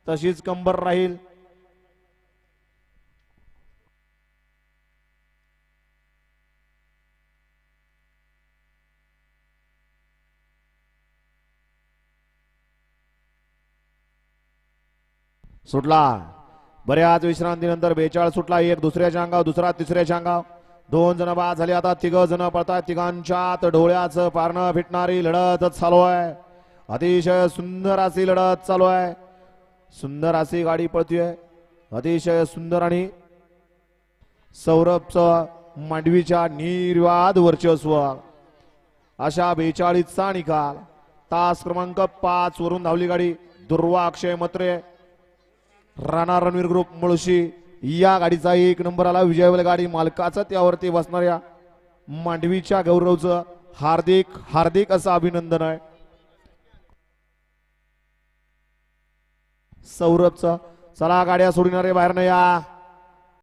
तशीच कंबर राहील. सुटला बऱ्याच विश्रांतीनंतर 42 सुटला. एक दुसऱ्याच्या अंगावर, दुसरा तिसऱ्याच्या अंगावर. 2 जण बाद झाले. आता 3 जण पळतात. तिघांच्यात डोळ्याचं पारणं फिटणारी लढत चालू आहे. अतिशय सुंदर अशी लढत चालू आहे. सुंदर अशी गाडी पळतीये. अतिशय सुंदर आणि सौरभचं मांडवीच्या निर्वाद वर्चस्व. अशा 42चा निकाल. तास क्रमांक 5 वरून धावली गाडी. दुर्वा अक्षय मत्रे, राणा रणवीर ग्रुप मुळशी या गाडीचा 1 नंबर आला. विजयवल गाडी मालकाचं त्यावरती बसणाऱ्या मांडवीच्या गौरवचं हार्दिक हार्दिक असं अभिनंदन आहे. सौरभचं. चला गाड्या सोडणारे बाहेर न या.